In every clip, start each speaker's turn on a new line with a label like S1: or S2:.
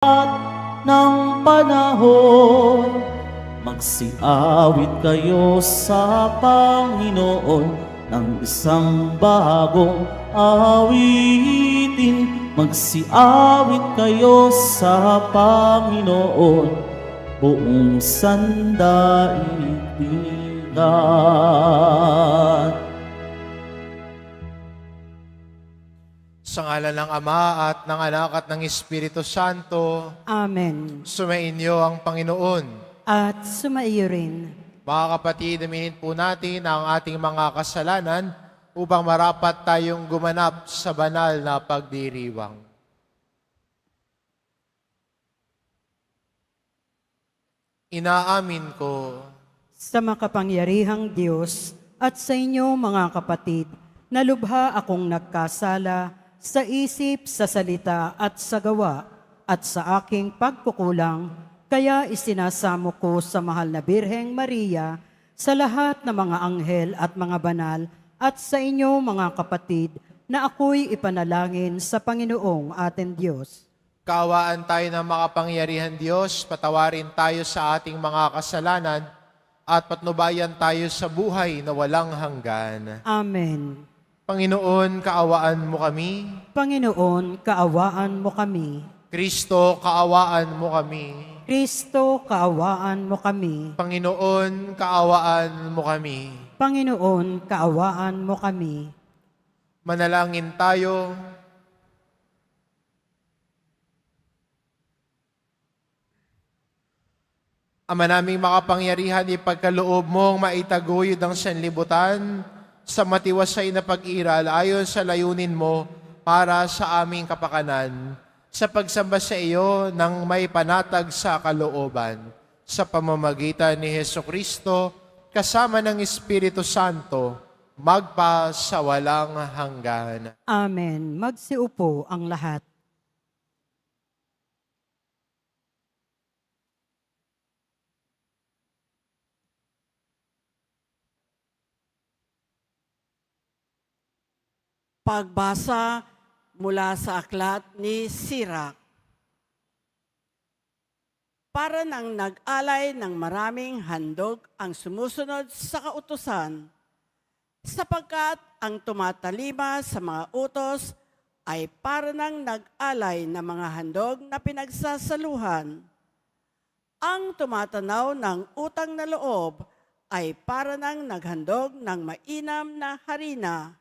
S1: ng panahon, magsiawit kayo sa Panginoon ng isang bagong awitin. Magsiawit kayo sa Panginoon, buong sandaigdigan.
S2: Sa ngalan ng Ama at ng Anak at ng Espiritu Santo,
S3: Amen.
S2: sumainyo ang Panginoon.
S3: At sumaiyo rin.
S2: Mga kapatid, aminin po natin ang ating mga kasalanan upang marapat tayong gumanap sa banal na pagdiriwang. Inaamin ko
S3: Sa makapangyarihang Diyos at sa inyo mga kapatid, na lubha akong nagkasala sa isip, sa salita at sa gawa, at sa aking pagkukulang, kaya isinasamo ko sa mahal na Birheng Maria, sa lahat ng mga anghel at mga banal, at sa inyo mga kapatid, na ako'y ipanalangin sa Panginoong ating Diyos.
S2: kaawaan tayo ng makapangyarihan Diyos, patawarin tayo sa ating mga kasalanan, at patnubayan tayo sa buhay na walang hanggan.
S3: Amen.
S2: Panginoon, kaawaan mo kami.
S3: Panginoon, kaawaan mo kami.
S2: Kristo, kaawaan mo kami.
S3: Kristo, kaawaan mo kami.
S2: Panginoon, kaawaan mo kami.
S3: Panginoon, kaawaan mo kami.
S2: Manalangin tayo. Ama naming makapangyarihan, ipagkaloob mong maitaguyod ang sanlibutan sa matiwasay na pag-iral ayon sa layunin mo para sa aming kapakanan, sa pagsamba sa iyo ng may panatag sa kalooban, sa pamamagitan ni Hesukristo, kasama ng Espiritu Santo, magpa sa walang hanggan.
S3: Amen. Magsiupo ang lahat.
S4: Pagbasa mula sa aklat ni Sirach. Para nang nag-alay ng maraming handog ang sumusunod sa kautusan, sapagkat ang tumatalima sa mga utos ay para nang nag-alay ng mga handog na pinagsasaluhan. Ang tumatanaw ng utang na loob ay para nang naghandog ng mainam na harina.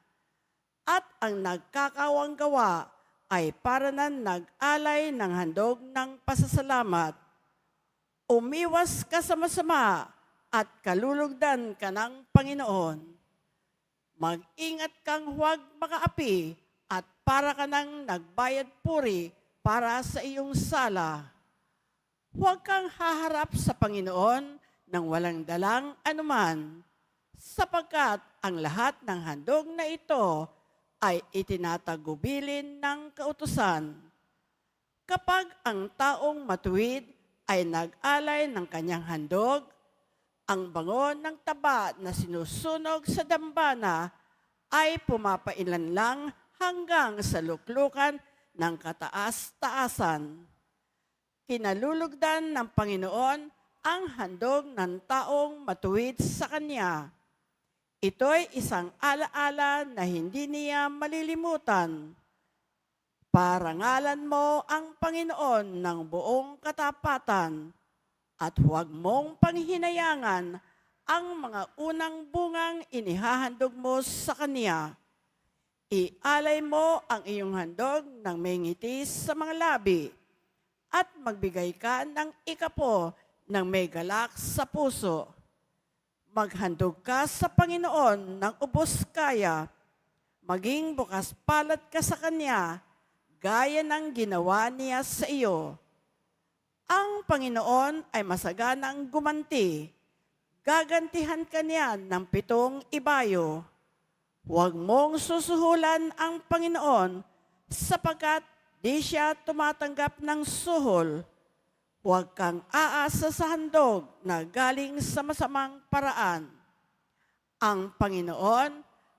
S4: At ang nagkakawang gawa ay para na nag-alay ng handog ng pasasalamat. Umiwas ka sa masama at kalulugdan ka ng Panginoon. Mag-ingat kang huwag makaapi at para ka nang nagbayad puri para sa iyong sala. Huwag kang haharap sa Panginoon ng walang dalang anuman, sapagkat ang lahat ng handog na ito ay itinatagubilin ng kautusan. Kapag ang taong matuwid ay nag-alay ng kanyang handog, ang bango ng taba na sinusunog sa dambana ay pumapailan lang hanggang sa luklukan ng kataas-taasan. Kinalulugdan ng Panginoon ang handog ng taong matuwid sa Kanya. Ito'y isang alaala na hindi niya malilimutan. Parangalan mo ang Panginoon ng buong katapatan at huwag mong panghinayangan ang mga unang bungang inihahandog mo sa Kanya. Ialay mo ang iyong handog ng may ngiti sa mga labi at magbigay ka ng ikapo ng may galak sa puso. Maghandog ka sa Panginoon ng ubos kaya, maging bukas palad ka sa Kanya, gaya ng ginawa niya sa iyo. Ang Panginoon ay masaganang gumanti, gagantihan ka niya ng 7 ibayo. Huwag mong susuhulan ang Panginoon, sapagkat di siya tumatanggap ng suhol. Huwag kang aasa sa handog na galing sa masamang paraan. Ang Panginoon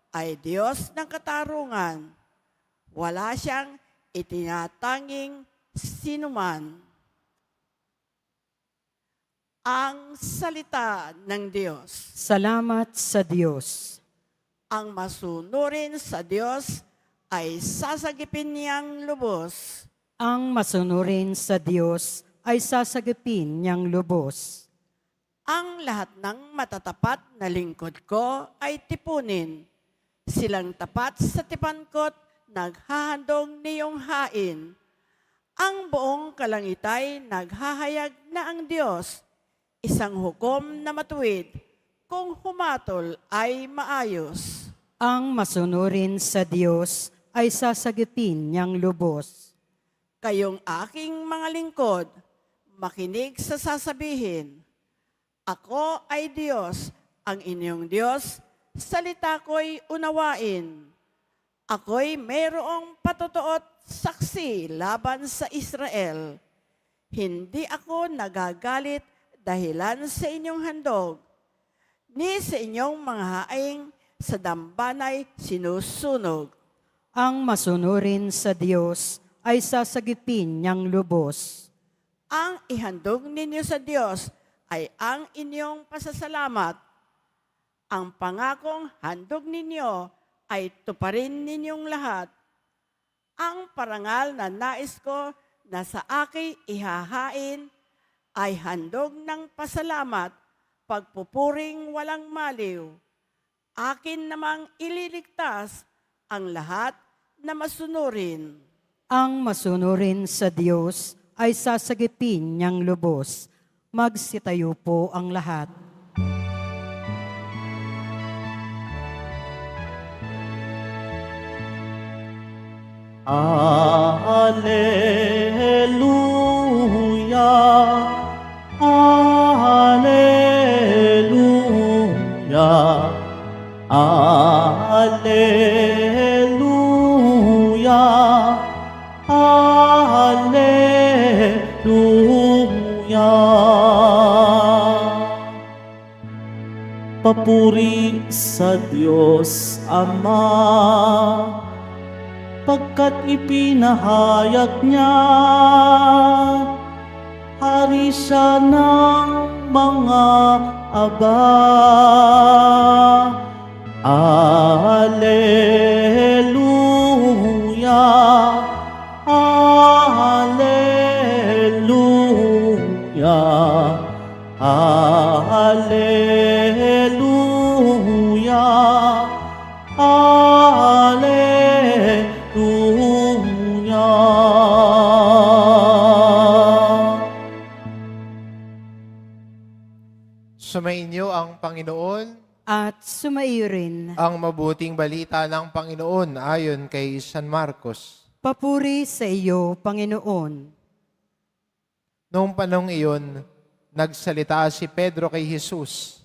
S4: ay Diyos ng katarungan. Wala siyang itinatanging sinuman. ang salita ng Diyos.
S3: Salamat sa Diyos.
S4: Ang masunurin sa Diyos ay sasagipin niyang lubos.
S3: Ang masunurin sa Diyos ay sasagipin niyang lubos.
S4: Ang lahat ng matatapat na lingkod ko ay tipunin. Silang tapat sa tipan ko't naghahandog niyong hain. Ang buong kalangitay naghahayag na ang Diyos, isang hukom na matuwid, kung humatol ay maayos.
S3: Ang masunurin sa Diyos ay sasagipin niyang lubos.
S4: Kayong aking mga lingkod, makinig sa sasabihin. Ako ay Diyos, ang inyong Diyos, salita ko'y unawain. Ako'y mayroong patotoot saksi laban sa Israel. Hindi ako nagagalit dahilan sa inyong handog, ni sa inyong mga haing sa dambanay sinusunog.
S3: Ang masunurin sa Diyos ay sasagipin niyang lubos.
S4: Ang ihandog ninyo sa Diyos ay ang inyong pasasalamat. Ang pangakong handog ninyo ay tuparin ninyong lahat. Ang parangal na nais ko na sa akin ihahain ay handog ng pasalamat, pagpupuring walang maliw. Akin namang ililigtas ang lahat na masunurin.
S3: Ang masunurin sa Diyos ay sasagipin niyang lubos. Magsitayo po ang lahat.
S1: Alleluia, Alleluia, Alleluia, Alleluia. Papuri sa Diyos Ama, pagkat ipinahayag niya, hari siya ng mga aba. Alleluia, Alleluia, Alleluia, Alleluia.
S2: Sumainyo ang Panginoon,
S3: At sumaiyo rin.
S2: ang mabuting balita ng Panginoon ayon kay San Marcos.
S3: Papuri sa iyo, Panginoon.
S2: Noong panahong iyon, nagsalita si Pedro kay Jesus.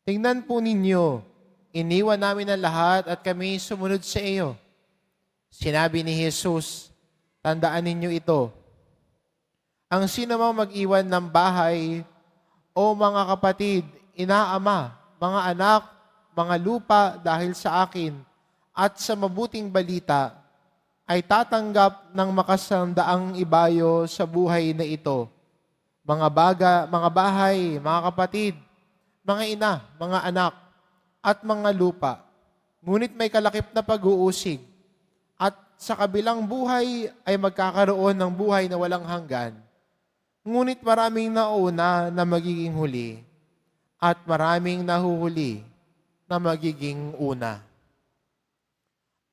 S2: Tingnan po ninyo, iniwan namin ang lahat at kami sumunod sa iyo. Sinabi ni Jesus, tandaan ninyo ito. Ang sino mang mag-iwan ng bahay o mga kapatid, inaama, mga anak, mga lupa dahil sa akin at sa mabuting balita, ay tatanggap ng makasandaang ibayo sa buhay na ito. Mga bahay, mga kapatid, mga ina, mga anak, at mga lupa. Ngunit may kalakip na pag-uusig. At sa kabilang buhay ay magkakaroon ng buhay na walang hanggan. Ngunit maraming nauna na magiging huli. At maraming nahuhuli na magiging una.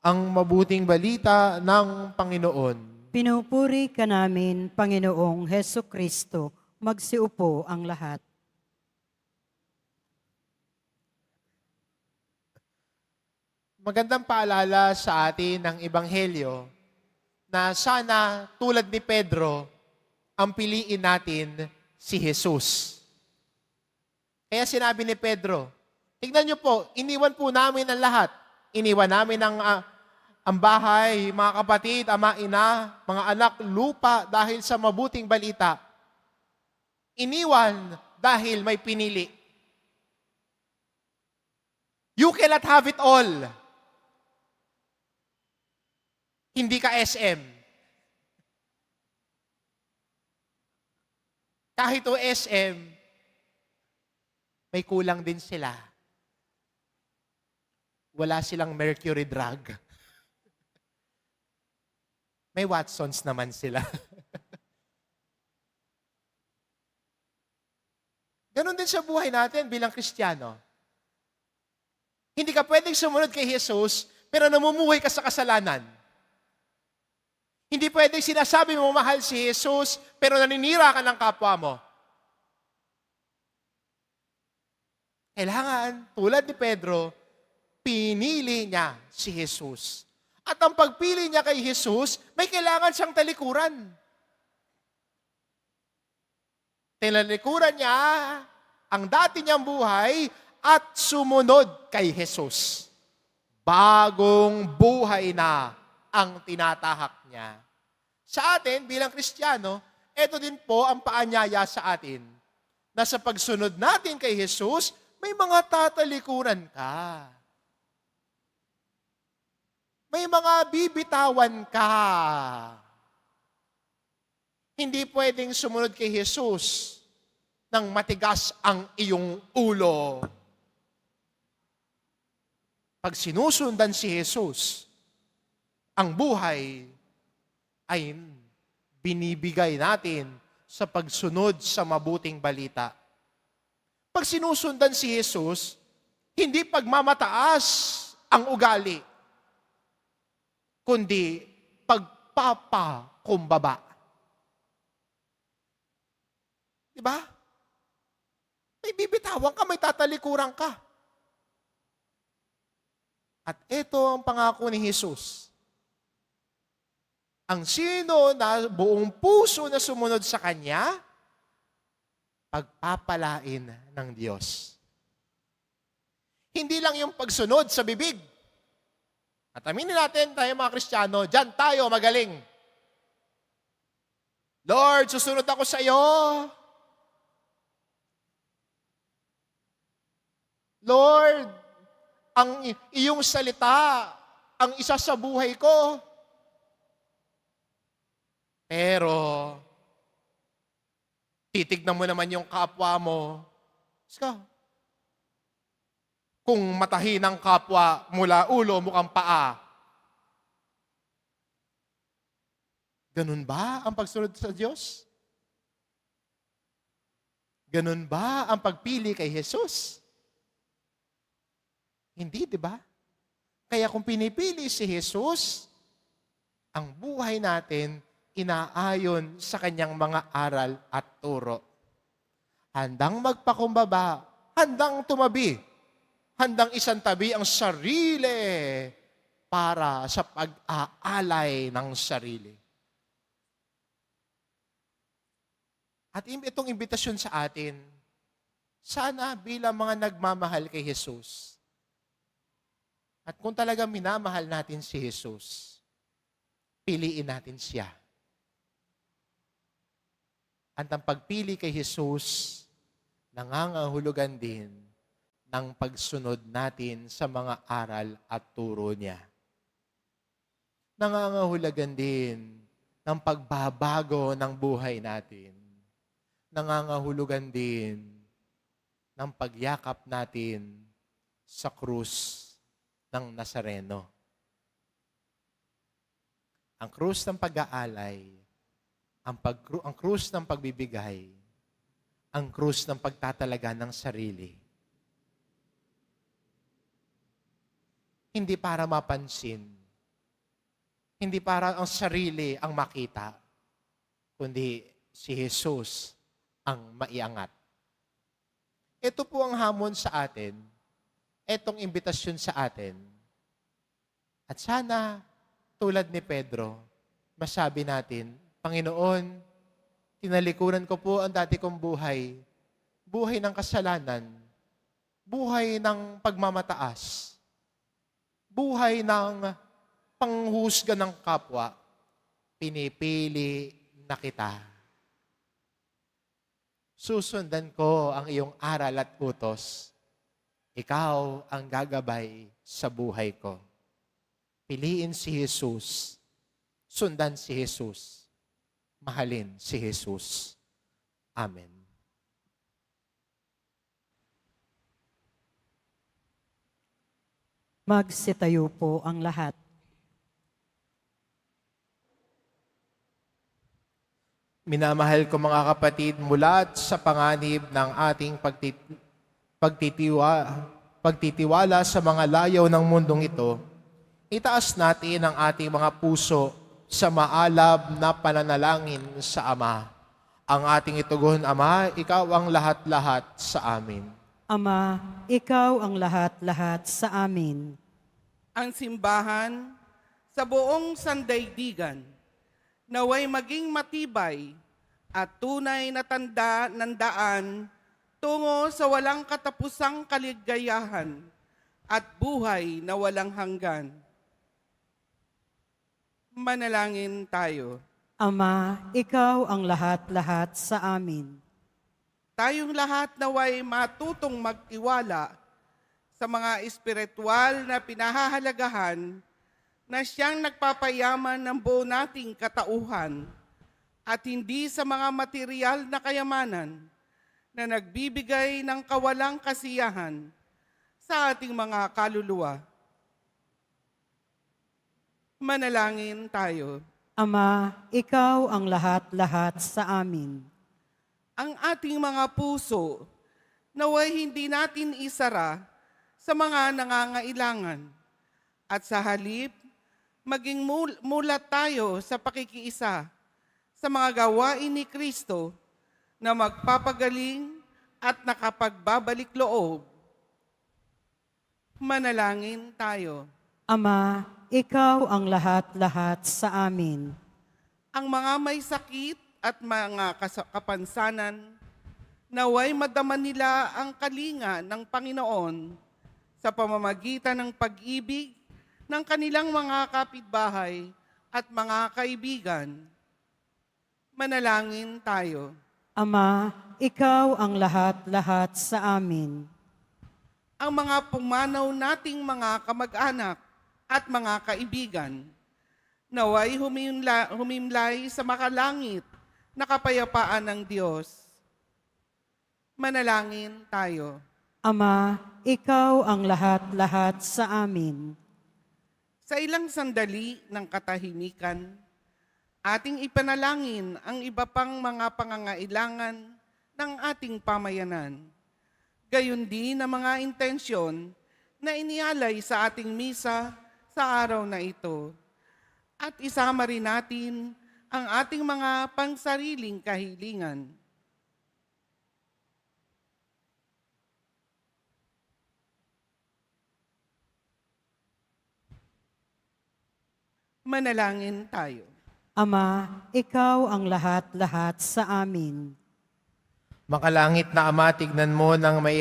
S2: Ang mabuting balita ng Panginoon.
S3: Pinupuri ka namin, Panginoong Heso Kristo. Magsiupo ang lahat.
S2: Magandang paalala sa atin ng Ebanghelyo na sana tulad ni Pedro, ang piliin natin si Jesus. Kaya sinabi ni Pedro, tignan niyo po, iniwan po namin ang lahat. Iniwan namin ang bahay, mga kapatid, ama, ina, mga anak, lupa dahil sa mabuting balita. Iniwan dahil may pinili. You cannot have it all. Hindi ka SM. Kahit o SM, may kulang din sila. Wala silang mercury drug. May Watsons naman sila. Ganon din sa buhay natin bilang Kristiyano. Hindi ka pwedeng sumunod kay Jesus, pero namumuhay ka sa kasalanan. Hindi pwedeng sinasabi mo mahal si Jesus, pero naninira ka ng kapwa mo. Kailangan, tulad ni Pedro, pinili niya si Jesus. At ang pagpili niya kay Jesus, may kailangan siyang talikuran. Tinalikuran niya ang dati niyang buhay at sumunod kay Jesus. Bagong buhay na ang tinatahak niya. Sa atin, bilang Kristiyano, ito din po ang paanyaya sa atin na sa pagsunod natin kay Jesus, may mga tatalikuran ka. May mga bibitawan ka. Hindi pwedeng sumunod kay Jesus nang matigas ang iyong ulo. Pag sinusundan si Jesus, ang buhay ay binibigay natin sa pagsunod sa mabuting balita. Pag sinusundan si Jesus, hindi pagmamataas ang ugali, kundi pagpapakumbaba. Diba? May bibitawan ka, may tatalikuran ka. At ito ang pangako ni Jesus. Ang sino na buong puso na sumunod sa Kanya, pagpapalain ng Diyos. Hindi lang yung pagsunod sa bibig. At aminin natin, tayo mga Kristiyano, dyan tayo magaling. Lord, susunod ako sa iyo. Lord, ang iyong salita, ang isa sa buhay ko. Pero, titignan mo naman yung kapwa mo. Kung matahin ang kapwa mula ulo, mukhang paa. Ganun ba ang pagsunod sa Diyos? Ganun ba ang pagpili kay Jesus? Hindi, di ba? Kaya kung pinipili si Jesus, ang buhay natin inaayon sa kanyang mga aral at turo. Handang magpakumbaba, handang tumabi, handang isantabi ang sarili para sa pag-aalay ng sarili. At itong imbitasyon sa atin, sana bilang mga nagmamahal kay Jesus, at kung talaga minamahal natin si Jesus, piliin natin siya. At ang pagpili kay Jesus, nangangahulugan din ng pagsunod natin sa mga aral at turo niya. Nangangahulugan din ng pagbabago ng buhay natin. Nangangahulugan din ng pagyakap natin sa krus ng Nazareno. Ang krus ng pag-aalay, ang krus ng pagbibigay, ang krus ng pagtatalaga ng sarili. Hindi para mapansin, hindi para ang sarili ang makita, kundi si Jesus ang maiangat. Ito po ang hamon sa atin, etong imbitasyon sa atin. At sana, tulad ni Pedro, masabi natin, Panginoon, tinalikuran ko po ang dati kong buhay, buhay ng kasalanan, buhay ng pagmamataas, buhay ng panghusga ng kapwa, pinipili na kita. Susundan ko ang iyong aral at utos. Ikaw ang gagabay sa buhay ko. Piliin si Jesus. Sundan si Jesus. Mahalin si Jesus. Amen.
S3: Magsitayo po ang lahat.
S2: Minamahal ko mga kapatid, mula sa panganib ng ating pagtitiwala sa mga layaw ng mundong ito, itaas natin ang ating mga puso sa maalab na pananalangin sa Ama. Ang ating itugon, Ama, Ikaw ang lahat-lahat sa amin.
S3: Ama, Ikaw ang lahat-lahat sa amin.
S5: Ang simbahan sa buong sandaigdigan naway maging matibay at tunay na tanda ng daan tungo sa walang katapusang kaligayahan at buhay na walang hanggan. Manalangin tayo.
S3: Ama, Ikaw ang lahat-lahat sa amin.
S5: Tayong lahat naway matutong magtiwala sa mga espiritual na pinahahalagahan na siyang nagpapayaman ng buo nating katauhan at hindi sa mga material na kayamanan na nagbibigay ng kawalang kasiyahan sa ating mga kaluluwa. Manalangin tayo.
S3: Ama, Ikaw ang lahat-lahat sa amin.
S5: Ang ating mga puso naway hindi natin isara sa mga nangangailangan at sa halip maging mulat tayo sa pakikiisa sa mga gawain ni Kristo na magpapagaling at nakapagbabalik loob. Manalangin tayo.
S3: Ama, Ikaw ang lahat-lahat sa amin.
S5: Ang mga may sakit at mga kapansanan, naway madama nila ang kalinga ng Panginoon sa pamamagitan ng pag-ibig ng kanilang mga kapitbahay at mga kaibigan. Manalangin tayo.
S3: Ama, Ikaw ang lahat-lahat sa amin.
S5: Ang mga pumanaw nating mga kamag-anak at mga kaibigan, naway humimlay sa makalangit na kapayapaan ng Diyos. Manalangin tayo.
S3: Ama, Ikaw ang lahat-lahat sa amin.
S5: Sa ilang sandali ng katahimikan, ating ipanalangin ang iba pang mga pangangailangan ng ating pamayanan. Gayon din ang mga intensyon na inialay sa ating misa sa araw na ito. At isama rin natin ang ating mga pangsariling kahilingan. Manalangin tayo.
S3: Ama, Ikaw ang lahat-lahat sa amin.
S2: Makalangit na Ama, tignan mo ng may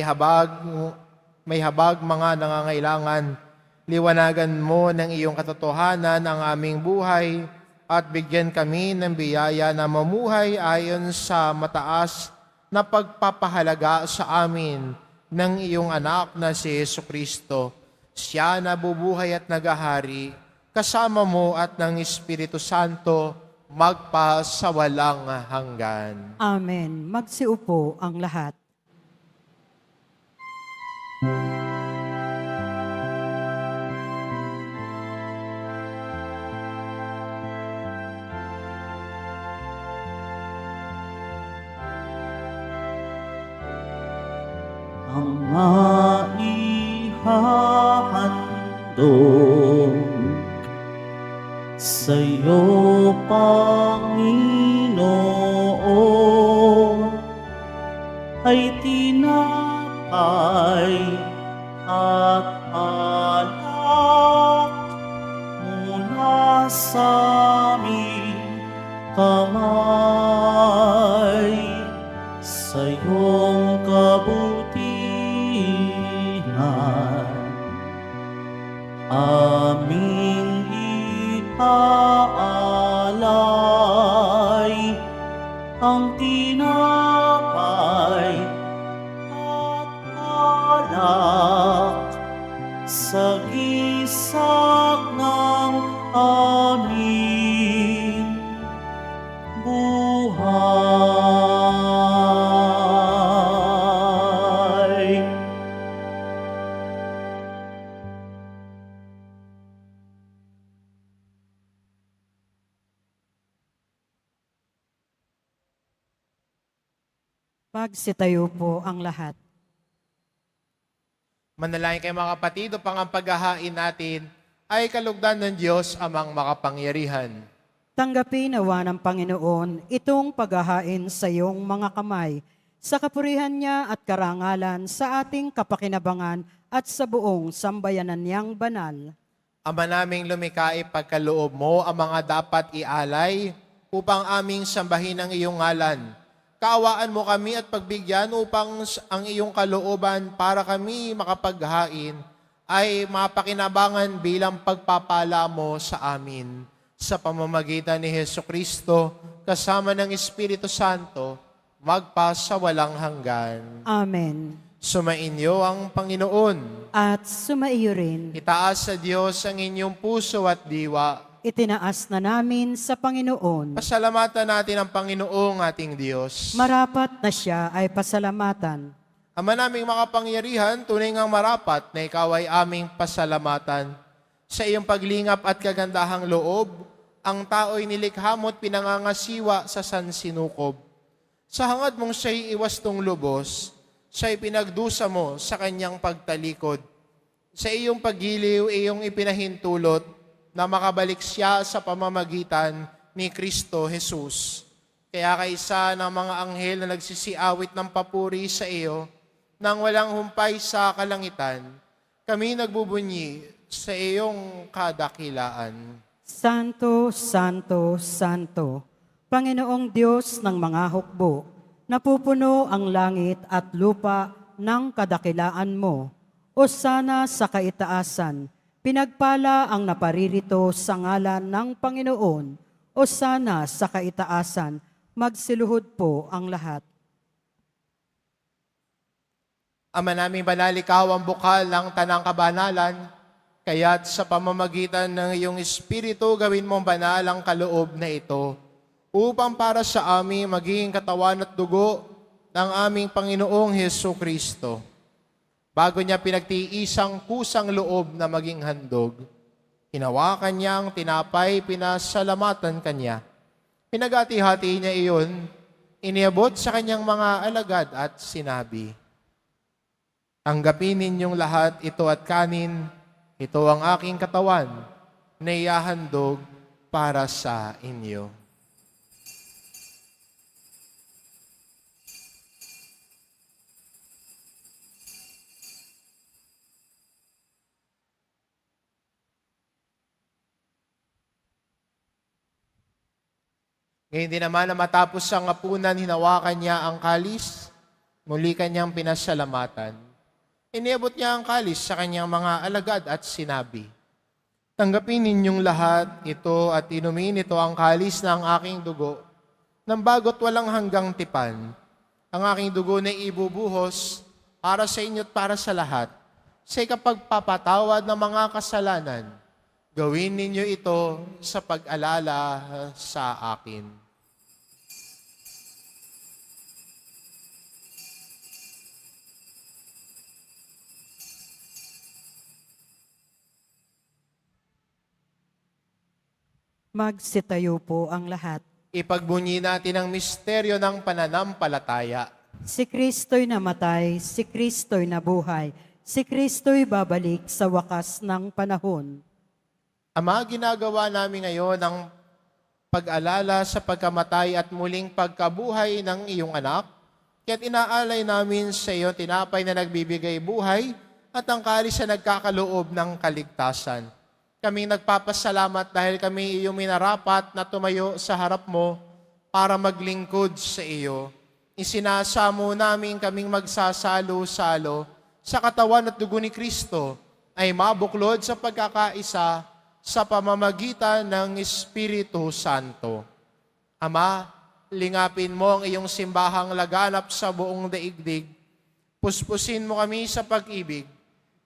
S2: habag mga nangangailangan. Liwanagan mo ng iyong katotohanan ang aming buhay at bigyan kami ng biyaya na mamuhay ayon sa mataas na pagpapahalaga sa amin ng iyong anak na si Jesucristo. Siya na bubuhay at nagahari kasama mo at ng Espiritu Santo magpa sa walang hanggan.
S3: Amen. Magsiupo ang lahat.
S1: Ang maihahandog sa'yo, Panginoon, ay tinapay at alak mula sa aming kamay. Sa iyong kabutihan, aming ipaalay ang tinapay at alak sa gisag ng aming buhay.
S3: Magsitayo po ang lahat.
S2: Manalangin kayo mga kapatid upang ang paghahain natin ay kalugdan ng Diyos amang makapangyarihan.
S3: Tanggapin nawa ng Panginoon itong paghahain sa iyong mga kamay, sa kapurihan niya at karangalan sa ating kapakinabangan at sa buong sambayanan niyang banal.
S2: Ama naming lumikha, ipagkaloob mo ang mga dapat ialay upang aming sambahin ang iyong ngalan. Kaawaan mo kami at pagbigyan upang ang iyong kalooban para kami makapaghain ay mapakinabangan bilang pagpapala mo sa amin. Sa pamamagitan ni Hesukristo, kasama ng Espiritu Santo, magpa sa walang hanggan.
S3: Amen.
S2: Sumainyo ang Panginoon.
S3: At sumaiyo rin,
S2: Itaas sa Diyos ang inyong puso at diwa.
S3: itinaas na namin sa Panginoon.
S2: Pasalamatan natin ang Panginoong ating Diyos.
S3: Marapat na siya ay pasalamatan.
S2: Ama naming makapangyarihan, tunay ngang marapat na ikaw ay aming pasalamatan. Sa iyong paglingap at kagandahang loob, ang tao'y nilikha mo't pinangangasiwa sa sansinukob. Sa hangad mong siya'y iwastong lubos, siya'y pinagdusa mo sa kanyang pagtalikod. Sa iyong paggiliw, iyong ipinahintulot na makabalik siya sa pamamagitan ni Kristo Jesus. Kaya kaisa ng mga anghel na nagsisiawit ng papuri sa iyo, nang walang humpay sa kalangitan, kami nagbubunyi sa iyong kadakilaan.
S3: Santo, Santo, Santo, Panginoong Diyos ng mga hukbo, napupuno ang langit at lupa ng kadakilaan mo. O sana sa kaitaasan, pinagpala ang naparirito sa ngalan ng Panginoon. O sana sa kaitaasan, magsiluhod po ang lahat.
S2: Ama naming banal, ikaw ang bukal ng tanang kabanalan, kaya't sa pamamagitan ng iyong Espiritu, gawin mong banal ang kaloob na ito, upang para sa amin maging katawan at dugo ng aming Panginoong Hesukristo. Bago niya pinagtiisang kusang loob na maging handog, hinawakan niya ang tinapay, pinasalamatan kanya. Pinagati-hati niya iyon, iniabot sa kanyang mga alagad at sinabi, "Tanggapin ninyong lahat ito at kanin, ito ang aking katawan na ihahandog para sa inyo." Ngayon din naman na matapos ang hapunan, hinawakan niya ang kalis, muli kanyang pinasalamatan. Iniabot niya ang kalis sa kanyang mga alagad at sinabi, "Tanggapin ninyong lahat ito at inumin ito ang kalis ng aking dugo, ng bagot walang hanggang tipan. Ang aking dugo na ibubuhos para sa inyo at para sa lahat, sa ikapagpapatawad ng mga kasalanan. Gawin ninyo ito sa pag-alala sa akin."
S3: Magsitayo po ang lahat.
S2: Ipagbunyi natin ang misteryo ng pananampalataya.
S3: Si Kristo'y namatay, si Kristo'y nabuhay, si Kristo'y babalik sa wakas ng panahon.
S2: Ama, ginagawa namin ngayon ang pag-alala sa pagkamatay at muling pagkabuhay ng iyong anak, kaya't inaalay namin sa iyo tinapay na nagbibigay buhay at ang kalis na nagkakaloob ng kaligtasan. Kami nagpapasalamat dahil kami iyong minarapat na tumayo sa harap mo para maglingkod sa iyo. Isinasamo namin kaming magsasalo-salo sa katawan at dugo ni Kristo ay mabuklod sa pagkakaisa sa pamamagitan ng Espiritu Santo. Ama, lingapin mo ang iyong simbahang laganap sa buong daigdig. Puspusin mo kami sa pag-ibig,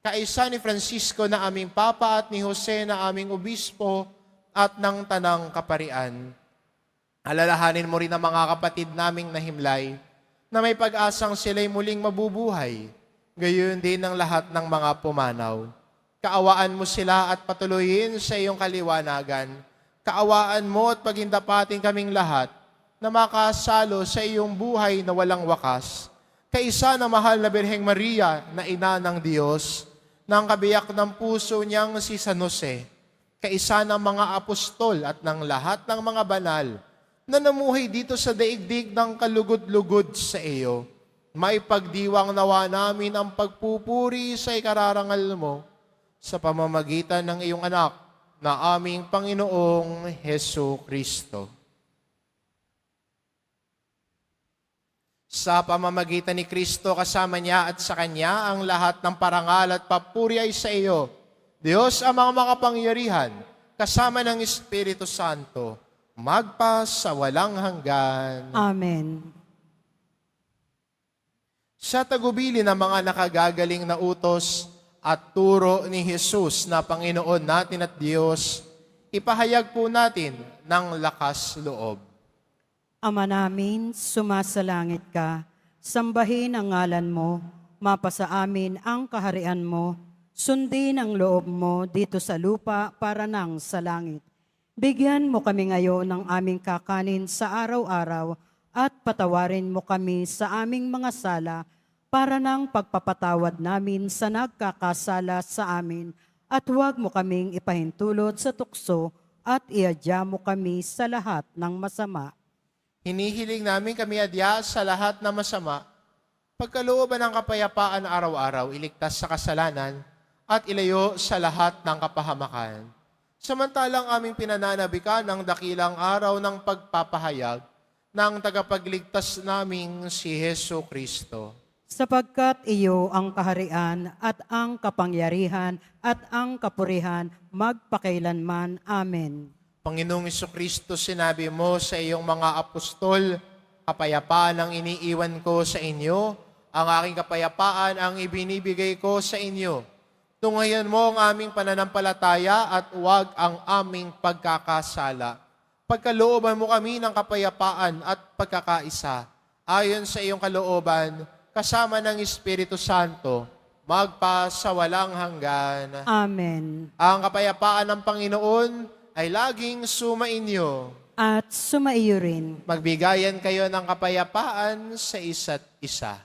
S2: kaisa ni Francisco na aming Papa at ni Jose na aming Obispo at ng Tanang Kaparian. Alalahanin mo rin ang mga kapatid naming nahimlay na may pag-asang sila'y muling mabubuhay, gayon din ang lahat ng mga pumanaw. Kaawaan mo sila at patuloyin sa iyong kaliwanagan. Kaawaan mo at pagindapatin kaming lahat na makasalo sa iyong buhay na walang wakas. Kaisa na mahal na Birheng Maria na ina ng Diyos, ng kabiyak ng puso niyang si San Jose, kaisa ng mga apostol at ng lahat ng mga banal na namuhay dito sa daigdig ng kalugod-lugod sa iyo. Maipagdiwang nawa namin ang pagpupuri sa ikararangal mo sa pamamagitan ng iyong anak na aming Panginoong Hesu Kristo. Sa pamamagitan ni Kristo, kasama niya at sa Kanya, ang lahat ng parangal at papuri ay sa iyo, Diyos amang makapangyarihan, kasama ng Espiritu Santo, magpa sa walang hanggan.
S3: Amen.
S2: Sa tagubili ng mga nakagagaling na utos at turo ni Jesus na Panginoon natin at Diyos, ipahayag po natin ng lakas loob.
S3: Ama namin, sumasalangit ka, sambahin ang ngalan mo, mapasa amin ang kaharian mo, sundin ang loob mo dito sa lupa para nang sa langit. Bigyan mo kami ngayon ng aming kakanin sa araw-araw at patawarin mo kami sa aming mga sala para nang pagpapatawad namin sa nagkakasala sa amin at huwag mo kaming ipahintulot sa tukso at iadya mo kami sa lahat ng masama.
S2: Hinihiling namin kami adya sa lahat na masama, pagkalooban ng kapayapaan araw-araw, iligtas sa kasalanan, at ilayo sa lahat ng kapahamakan. Samantalang aming pinananabikan ng dakilang araw ng pagpapahayag ng tagapagligtas naming si Hesu Kristo.
S3: Sapagkat iyo ang kaharian at ang kapangyarihan at ang kapurihan magpakailanman. Amen.
S2: Panginoong Kristo, sinabi mo sa iyong mga apostol, kapayapaan ang iniiwan ko sa inyo, ang aking kapayapaan ang ibinibigay ko sa inyo. Tunghayan mo ang aming pananampalataya at huwag ang aming pagkakasala. Pagkalooban mo kami ng kapayapaan at pagkakaisa, ayon sa iyong kalooban, kasama ng Espiritu Santo, magpa sa walang hanggan.
S3: Amen.
S2: Ang kapayapaan ng Panginoon ay laging sumainyo.
S3: At sumaiyo rin.
S2: Magbigayan kayo ng kapayapaan sa isa't isa.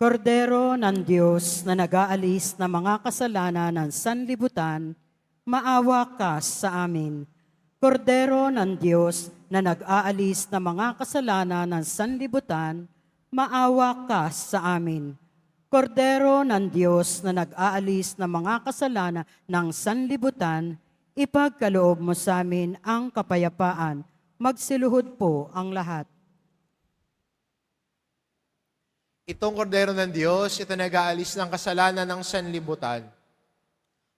S3: Kordero ng Diyos na nag-aalis ng mga kasalanan ng sanlibutan, maawa ka sa amin. Kordero ng Diyos na nag-aalis ng mga kasalanan ng sanlibutan, maawa ka sa amin. Kordero ng Diyos na nag-aalis ng mga kasalanan ng sanlibutan, ipagkaloob mo sa amin ang kapayapaan. Magsiluhod po ang lahat.
S2: Itong kordero ng Diyos, ito nag-aalis ng kasalanan ng sanlibutan.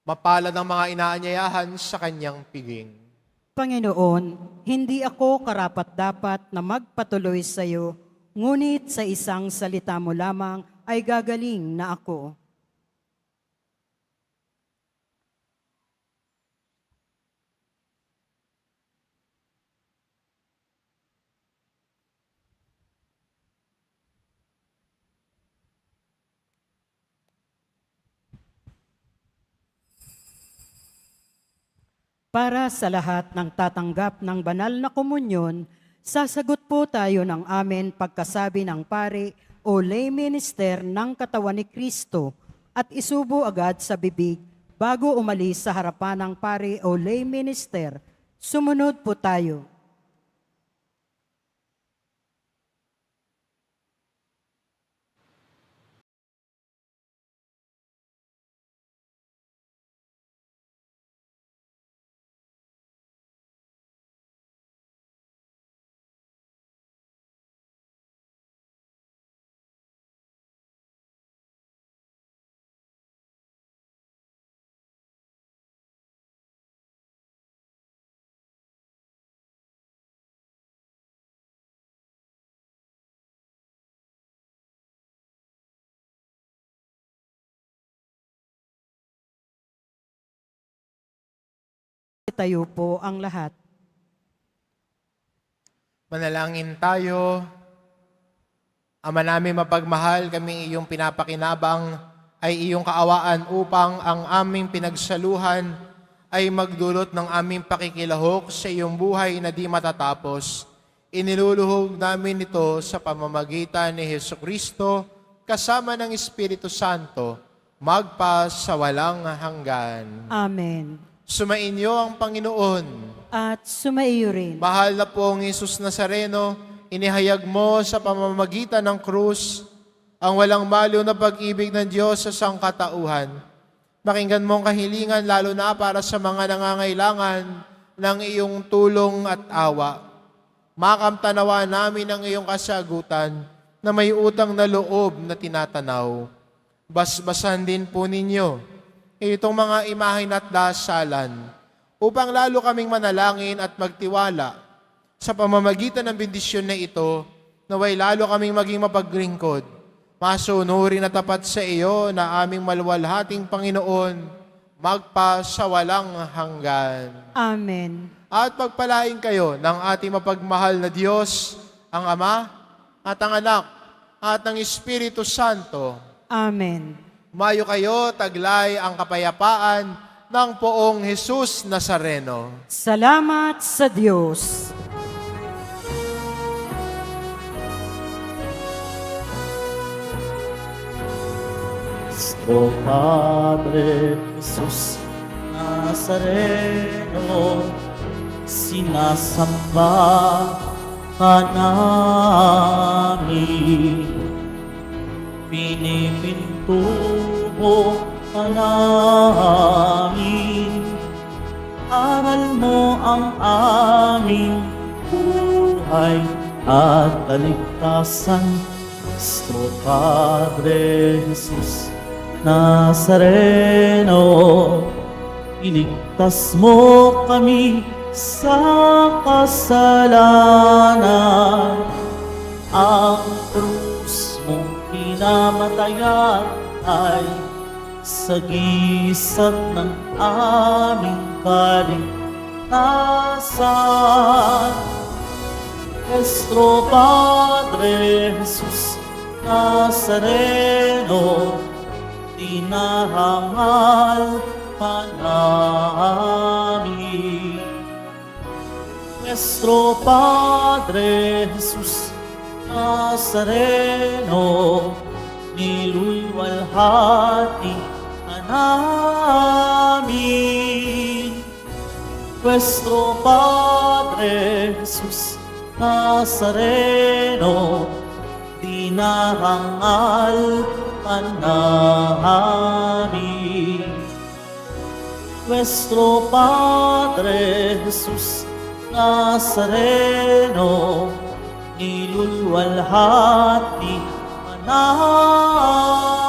S2: Mapalad ang mga inaanyayahan sa kanyang piging.
S3: Panginoon, hindi ako karapat-dapat na magpatuloy sa iyo, ngunit sa isang salita mo lamang ay gagaling na ako. Para sa lahat ng tatanggap ng banal na komunyon, sasagot po tayo ng amen pagkasabi ng pari o lay minister ng katawan ni Kristo at isubo agad sa bibig bago umalis sa harapan ng pari o lay minister. Sumunod po tayo. Tayo po ang lahat.
S2: Manalangin tayo. Ama namin mapagmahal, kami iyong pinapakinabang ay iyong kaawaan upang ang aming pinagsaluhan ay magdulot ng aming pakikilahok sa iyong buhay na di matatapos. Iniluluhog namin ito sa pamamagitan ni Hesukristo kasama ng Espiritu Santo, magpa sa walang hanggan.
S3: Amen.
S2: Sumainyo ang Panginoon.
S3: At sumaiyo rin.
S2: Mahal na pong Jesus Nazareno, inihayag mo sa pamamagitan ng krus ang walang maliw na pag-ibig ng Diyos sa sangkatauhan. Pakinggan mong kahilingan lalo na para sa mga nangangailangan ng iyong tulong at awa. Makamtanawa namin ang iyong kasagutan na may utang na loob na tinatanaw. Basbasan din po ninyo itong mga imahin at dasalan upang lalo kaming manalangin at magtiwala sa pamamagitan ng bendisyon na ito, naway lalo kaming maging mapaglingkod, masunurin na tapat sa iyo na aming maluwalhating Panginoon, magpa sa walang hanggan.
S3: Amen.
S2: At pagpalain kayo ng ating mapagmahal na Diyos, ang Ama, at ang Anak, at ang Espiritu Santo.
S3: Amen.
S2: Mayo kayo, taglay ang kapayapaan ng poong Jesus Nazareno.
S3: Salamat sa Diyos.
S1: O Padre Jesus Nazareno, sinasamba ka namin. Pinipinto mo ka namin. Aral mo ang aming buhay at kaligtasan. O Padre Jesus Nazareno, iligtas mo kami sa kasalanan. Ang krus mong pinamatayan ay sagisag ng aming kaligtasan. Nuestro Padre Jesus Nazareno, tinahangal pa namin. Nuestro Padre Jesus Nazareno, niluluwalhati ka namin. Nuestro Padre Jesus Nazareno, tinahangal ka namin. Nuestro Padre Jesus Nazareno, niluluwalhati ka namin.